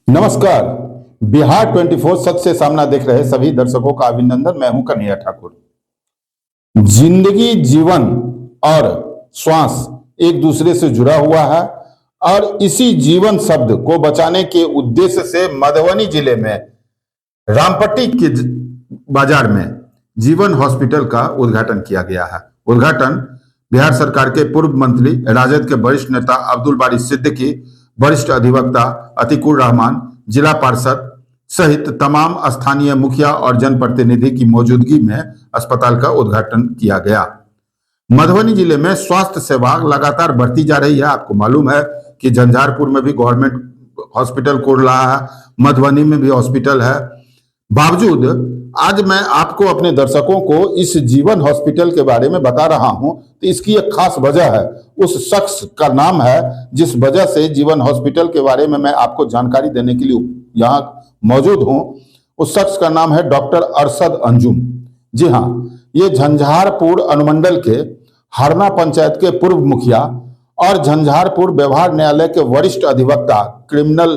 नमस्कार। बिहार 24 सच से सामना देख रहे सभी दर्शकों का अभिनंदन। मैं हूं कन्हैया ठाकुर। जिंदगी, जीवन और श्वास एक दूसरे से जुड़ा हुआ है और इसी जीवन शब्द को बचाने के उद्देश्य से मधुबनी जिले में रामपट्टी के बाजार में जीवन हॉस्पिटल का उद्घाटन किया गया है। उद्घाटन बिहार सरकार के पूर्व मंत्री, राजद के वरिष्ठ नेता अब्दुल बारी सिद्दीकी, वरिष्ठ अधिवक्ता अतीकुर रहमान, जिला पार्षद सहित तमाम स्थानीय मुखिया और जनप्रतिनिधि की मौजूदगी में अस्पताल का उद्घाटन किया गया। मधुबनी जिले में स्वास्थ्य सेवा लगातार बढ़ती जा रही है। आपको मालूम है कि झंझारपुर में भी गवर्नमेंट हॉस्पिटल खोल रहा है, मधुबनी में भी हॉस्पिटल है। बावजूद आज मैं आपको, अपने दर्शकों को इस जीवन हॉस्पिटल के बारे में बता रहा हूं, तो इसकी एक खास वजह है। उस शख्स का नाम है जिस वजह से जीवन हॉस्पिटल के बारे में मैं आपको जानकारी देने के लिए यहाँ मौजूद हूं। उस शख्स का नाम है डॉक्टर अरशद अंजुम। जी हाँ, ये झंझारपुर अनुमंडल के हरना पंचायत के पूर्व मुखिया और झंझारपुर व्यवहार न्यायालय के वरिष्ठ अधिवक्ता, क्रिमिनल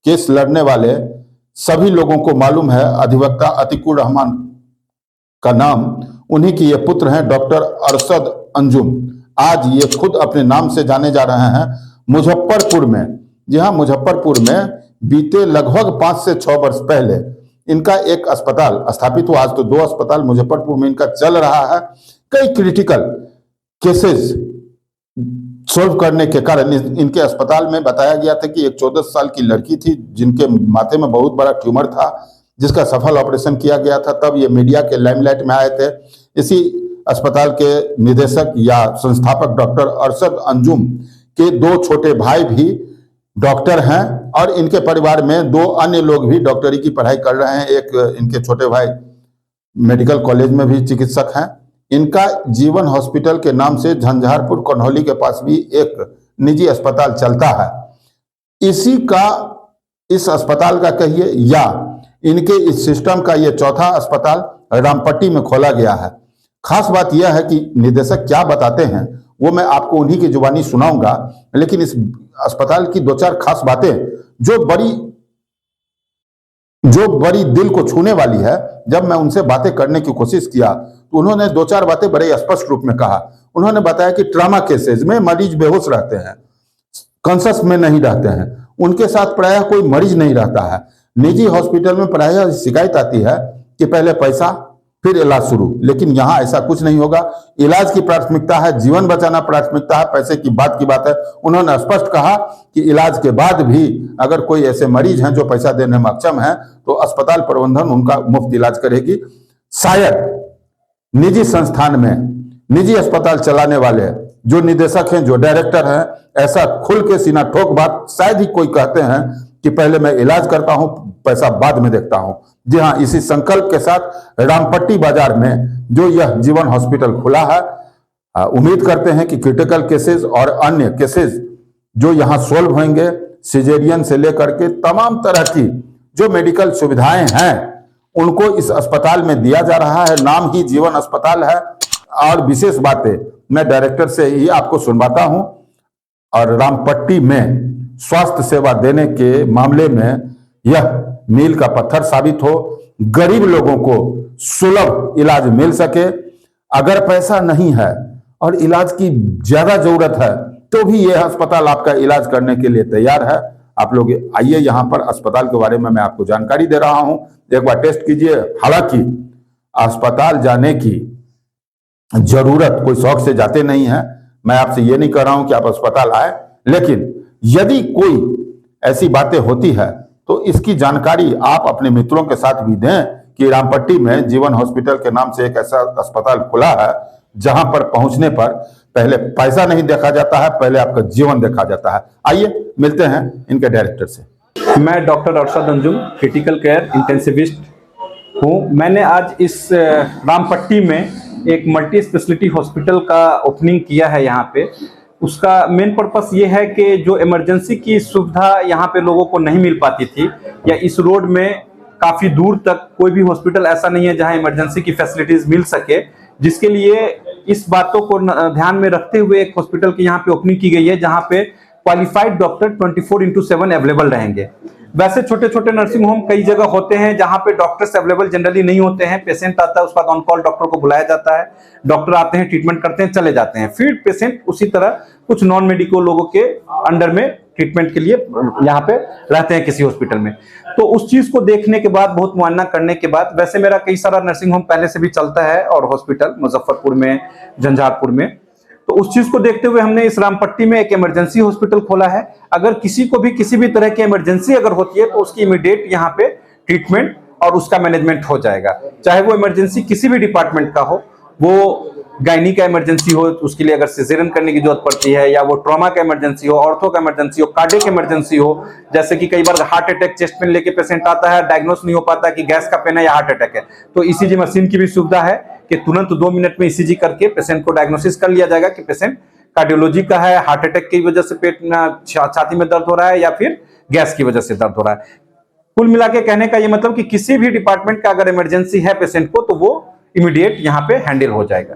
केस लड़ने वाले सभी लोगों को मालूम है। अधिवक्ता अतीकुर रहमान का नाम, उन्हीं की ये पुत्र हैं डॉक्टर अरशद अंजुम। आज ये खुद अपने नाम से जाने जा रहे हैं। मुजफ्फरपुर में, जी हाँ, मुजफ्फरपुर में बीते लगभग 5 से 6 वर्ष पहले इनका एक अस्पताल स्थापित हुआ। आज तो 2 अस्पताल मुजफ्फरपुर में इनका चल रहा है। कई क्रिटिकल केसेस सोल्व करने के कारण इनके अस्पताल में बताया गया था कि एक 14 साल की लड़की थी जिनके माथे में बहुत बड़ा ट्यूमर था, जिसका सफल ऑपरेशन किया गया था। तब ये मीडिया के लाइमलाइट में आए थे। इसी अस्पताल के निदेशक या संस्थापक डॉक्टर अरशद अंजुम के 2 छोटे भाई भी डॉक्टर हैं और इनके परिवार में 2 अन्य लोग भी डॉक्टरी की पढ़ाई कर रहे हैं। एक इनके छोटे भाई मेडिकल कॉलेज में भी चिकित्सक हैं। इनका जीवन हॉस्पिटल के नाम से झंझारपुर कन्हौली के पास भी एक निजी अस्पताल चलता है। इस अस्पताल का कहिए या इनके इस सिस्टम का ये चौथा अस्पताल रामपट्टी में खोला गया है। खास बात यह है कि निदेशक क्या बताते हैं वो मैं आपको उन्हीं की जुबानी सुनाऊंगा, लेकिन इस अस्पताल की 2-4 खास बातें जो बड़ी दिल को छूने वाली है। जब मैं उनसे बातें करने की कोशिश किया तो उन्होंने 2-4 बातें बड़े स्पष्ट रूप में कहा। उन्होंने बताया कि ट्रॉमा केसेस में मरीज बेहोश रहते हैं, कॉन्शस में नहीं रहते हैं, उनके साथ प्रायः कोई मरीज नहीं रहता है। निजी हॉस्पिटल में प्रायः शिकायत आती है कि पहले पैसा फिर इलाज शुरू, लेकिन यहाँ ऐसा कुछ नहीं होगा। इलाज की प्राथमिकता है, जीवन बचाना प्राथमिकता है, पैसे की बात है। उन्होंने स्पष्ट कहा कि इलाज के बाद भी अगर कोई ऐसे मरीज हैं जो पैसा देने में अक्षम है तो अस्पताल प्रबंधन उनका मुफ्त इलाज करेगी। शायद निजी संस्थान में, निजी अस्पताल चलाने वाले जो निदेशक हैं, जो डायरेक्टर हैं, ऐसा खुल के सीना ठोक बात शायद ही कोई कहते हैं कि पहले मैं इलाज करता हूं, पैसा बाद में देखता हूं। जी हां, इसी संकल्प के साथ रामपट्टी बाजार में जो यह जीवन हॉस्पिटल खुला है, उम्मीद करते हैं कि क्रिटिकल केसेस और अन्य केसेस जो यहां सोल्व होंगे, सिजेरियन से लेकर के तमाम तरह की जो मेडिकल सुविधाएं हैं उनको इस अस्पताल में दिया जा रहा है। नाम ही जीवन अस्पताल है। और विशेष बातें मैं डायरेक्टर से ही आपको सुनवाता हूं। और रामपट्टी में स्वास्थ्य सेवा देने के मामले में यह मील का पत्थर साबित हो, गरीब लोगों को सुलभ इलाज मिल सके। अगर पैसा नहीं है और इलाज की ज्यादा जरूरत है तो भी यह अस्पताल आपका इलाज करने के लिए तैयार है। आप लोग आइए, यहाँ पर अस्पताल के बारे में मैं आपको जानकारी दे रहा हूं, एक बार टेस्ट कीजिए। हालांकि अस्पताल जाने की जरूरत कोई शौक से जाते नहीं है, मैं आपसे ये नहीं कह रहा हूं कि आप अस्पताल आए, लेकिन यदि कोई ऐसी बातें होती है तो इसकी जानकारी आप अपने मित्रों के साथ भी दें कि रामपट्टी में जीवन हॉस्पिटल के नाम से एक ऐसा अस्पताल खुला है जहां पर पहुंचने पर पहले पैसा नहीं देखा जाता है, पहले आपका जीवन देखा जाता है। आइए मिलते हैं इनके डायरेक्टर से। मैं doctor Arshad Anjum, critical care intensivist हूँ। मैंने आज इस रामपट्टी में एक मल्टी स्पेशलिटी हॉस्पिटल का ओपनिंग किया है। यहाँ पे उसका मेन पर्पस ये है कि जो इमरजेंसी की सुविधा यहाँ पे लोगों को नहीं मिल पाती थी, या इस रोड में काफ़ी दूर तक कोई भी हॉस्पिटल ऐसा नहीं है जहाँ इमरजेंसी की फैसिलिटीज़ मिल सके, जिसके लिए इस बातों को ध्यान में रखते हुए एक हॉस्पिटल की यहाँ पे ओपनिंग की गई है जहाँ पे क्वालिफाइड डॉक्टर 24/7 अवेलेबल रहेंगे। वैसे छोटे छोटे नर्सिंग होम कई जगह होते हैं जहां पे डॉक्टर्स अवेलेबल जनरली नहीं होते हैं। पेशेंट आता है, उसके बाद ऑन कॉल डॉक्टर को बुलाया जाता है, डॉक्टर आते हैं, ट्रीटमेंट करते हैं, चले जाते हैं। फिर पेशेंट उसी तरह कुछ नॉन मेडिकल लोगों के अंडर में ट्रीटमेंट के लिए यहाँ पे रहते हैं किसी हॉस्पिटल में। तो उस चीज को देखने के बाद, बहुत मुआयना करने के बाद, वैसे मेरा कई सारा नर्सिंग होम पहले से भी चलता है और हॉस्पिटल मुजफ्फरपुर में, झंझारपुर में, तो उस चीज को देखते हुए हमने इस रामपट्टी में एक इमरजेंसी हॉस्पिटल खोला है। अगर किसी को भी किसी भी तरह की इमरजेंसी अगर होती है तो उसकी इमीडिएट यहाँ पे ट्रीटमेंट और उसका मैनेजमेंट हो जाएगा। चाहे वो इमरजेंसी किसी भी डिपार्टमेंट का हो, वो गायनी का इमरजेंसी हो, उसके लिए अगर सिजेरियन करने की जरूरत पड़ती है, या वो ट्रॉमा का इमरजेंसी हो, ऑर्थो का इमरजेंसी हो, कार्डियक इमरजेंसी हो। जैसे कि कई बार हार्ट अटैक चेस्ट पेन लेके पेशेंट आता है, डायग्नोस नहीं हो पाता कि गैस का पेन है या हार्ट अटैक है, तो ईसीजी मशीन की भी सुविधा है कि तुरंत 2 मिनट में ईसीजी करके पेशेंट को डायग्नोसिस कर लिया जाएगा कि पेशेंट कार्डियोलॉजी का है, हार्ट अटैक की वजह से पेट में, छाती में दर्द हो रहा है, या फिर गैस की वजह से दर्द हो रहा है। कुल मिला के कहने का ये मतलब कि किसी भी डिपार्टमेंट का अगर इमरजेंसी है पेशेंट को, तो वो इमीडिएट यहाँ पे हैंडल हो जाएगा।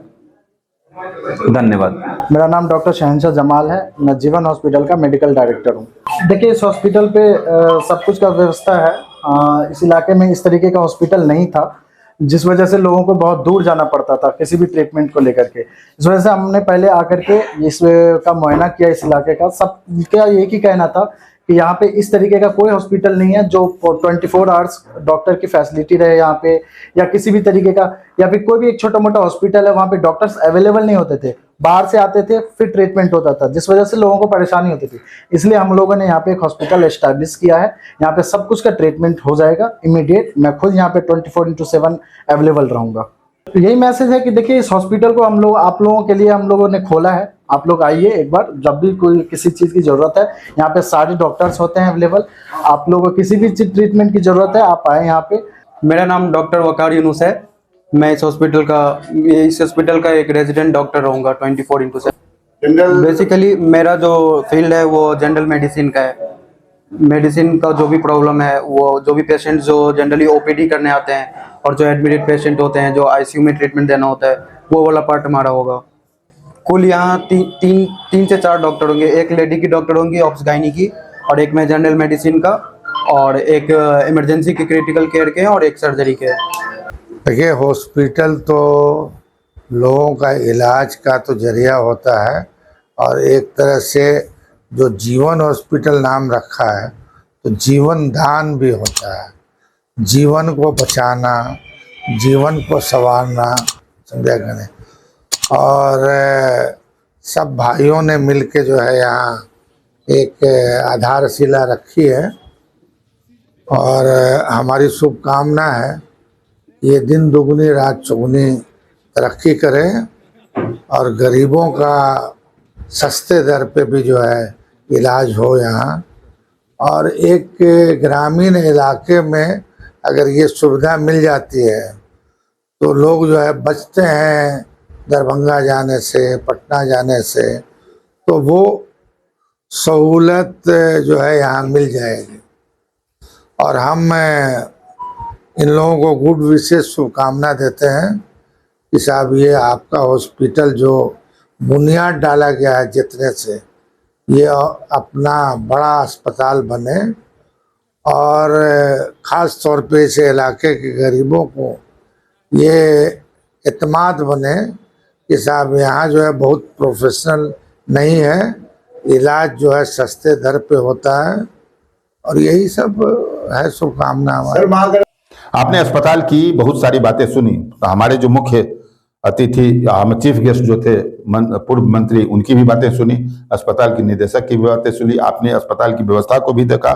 धन्यवाद। मेरा नाम डॉक्टर शहनशाह जमाल है, मैं जीवन हॉस्पिटल का मेडिकल डायरेक्टर हूँ। देखिए, इस हॉस्पिटल पे सब कुछ का व्यवस्था है। इस इलाके में इस तरीके का हॉस्पिटल नहीं था, जिस वजह से लोगों को बहुत दूर जाना पड़ता था किसी भी ट्रीटमेंट को लेकर के। इस वजह से हमने पहले आकर के इस का मुआयना किया इस इलाके का। सबका एक ही कहना था कि यहाँ पे इस तरीके का कोई हॉस्पिटल नहीं है जो 24 आवर्स डॉक्टर की फैसिलिटी रहे यहाँ पे, या किसी भी तरीके का, या फिर कोई भी एक छोटा मोटा हॉस्पिटल है वहाँ पे डॉक्टर्स अवेलेबल नहीं होते थे, बाहर से आते थे, फिर ट्रीटमेंट होता था, जिस वजह से लोगों को परेशानी होती थी। इसलिए हम लोगों ने यहाँ पे एक हॉस्पिटल एस्टैब्लिश किया है। यहाँ पे सब कुछ का ट्रीटमेंट हो जाएगा इमीडिएट। मैं खुद यहाँ पे 24/7 अवेलेबल रहूँगा। तो यही मैसेज है कि देखिए, इस हॉस्पिटल को आप लोगों के लिए हम लोगों ने खोला है। आप लोग आइए एक बार, जब भी कोई किसी चीज़ की ज़रूरत है, यहाँ पे सारे डॉक्टर्स होते हैं अवेलेबल। आप लोगों को किसी भी ट्रीटमेंट की ज़रूरत है, आप आए यहाँ पे। मेरा नाम डॉक्टर वकार यूनुस है। मैं इस हॉस्पिटल का एक रेजिडेंट डॉक्टर रहूँगा 24/7। बेसिकली मेरा जो फील्ड है वो जनरल मेडिसिन का है। मेडिसिन का जो भी प्रॉब्लम है, वो जो भी पेशेंट जो जनरली ओपीडी करने आते हैं और जो एडमिटेड पेशेंट होते हैं, जो आईसीयू में ट्रीटमेंट देना होता है, वो वाला पार्ट हमारा होगा। कुल यहाँ 3 से 4 डॉक्टर होंगे। एक लेडी की डॉक्टर होंगी ऑप्स गायनी की, और एक मैं जनरल मेडिसिन का, और एक इमरजेंसी के क्रिटिकल केयर के, और एक सर्जरी के। देखिए, हॉस्पिटल तो लोगों का इलाज का तो जरिया होता है, और एक तरह से जो जीवन हॉस्पिटल नाम रखा है तो जीवन दान भी होता है। जीवन को बचाना, जीवन को संवारना, समझा करें। और सब भाइयों ने मिलके जो है यहाँ एक आधारशिला रखी है, और हमारी शुभकामना है ये दिन दुगनी रात चौगुनी तरक्की करें, और गरीबों का सस्ते दर पे भी जो है इलाज हो यहाँ। और एक ग्रामीण इलाके में अगर ये सुविधा मिल जाती है तो लोग जो है बचते हैं दरभंगा जाने से, पटना जाने से, तो वो सहूलत जो है यहाँ मिल जाएगी। और हम इन लोगों को गुड विशेष शुभकामना देते हैं कि साहब ये आपका हॉस्पिटल जो बुनियाद डाला गया है जितने से, ये अपना बड़ा अस्पताल बने, और ख़ास तौर पे इस इलाके के गरीबों को ये एतमाद बने कि साहब यहाँ जो है बहुत प्रोफेशनल नहीं है, इलाज जो है सस्ते दर पे होता है। और यही सब है शुभकामना हमारी। आपने अस्पताल की बहुत सारी बातें सुनी। तो हमारे जो मुख्य अतिथि, हम चीफ गेस्ट जो थे, पूर्व मंत्री, उनकी भी बातें सुनी, अस्पताल की निदेशक की भी बातें सुनी। आपने अस्पताल की व्यवस्था को भी देखा।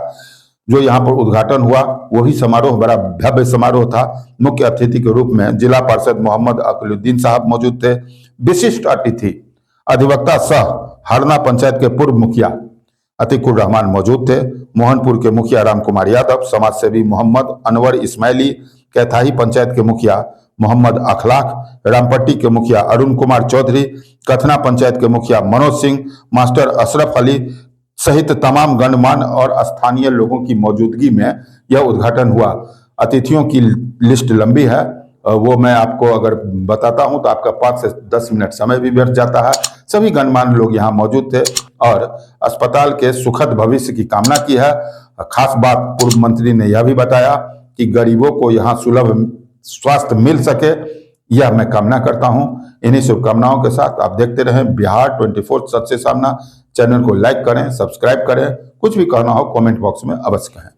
जो यहाँ पर उद्घाटन हुआ वही समारोह बड़ा भव्य समारोह था। मुख्य अतिथि के रूप में जिला पार्षद मोहम्मद अकलुद्दीन साहब मौजूद थे। विशिष्ट अतिथि अधिवक्ता सह हरना पंचायत के पूर्व मुखिया अतीकुर रहमान मौजूद थे। मोहनपुर के मुखिया राम कुमार यादव, समाजसेवी मोहम्मद अनवर इस्माइली, कैथाही पंचायत के मुखिया मोहम्मद अखलाक, रामपट्टी के मुखिया अरुण कुमार चौधरी, कथना पंचायत के मुखिया मनोज सिंह, मास्टर अशरफ अली सहित तमाम गणमान्य और स्थानीय लोगों की मौजूदगी में यह उद्घाटन हुआ। अतिथियों की लिस्ट लंबी है, वो मैं आपको अगर बताता हूं तो आपका 5 से 10 मिनट समय भी व्यर्थ जाता है। सभी गणमान्य लोग यहाँ मौजूद थे। और अस्पताल के सुखद भविष्य की कामना की है। खास बात पूर्व मंत्री ने यह भी बताया कि गरीबों को यहाँ सुलभ स्वास्थ्य मिल सके, यह मैं कामना करता हूं। इन्हीं शुभकामनाओं के साथ आप देखते रहें बिहार 24 सच से सामना। चैनल को लाइक करें, सब्सक्राइब करें। कुछ भी कहना हो कमेंट बॉक्स में अवश्य कहें।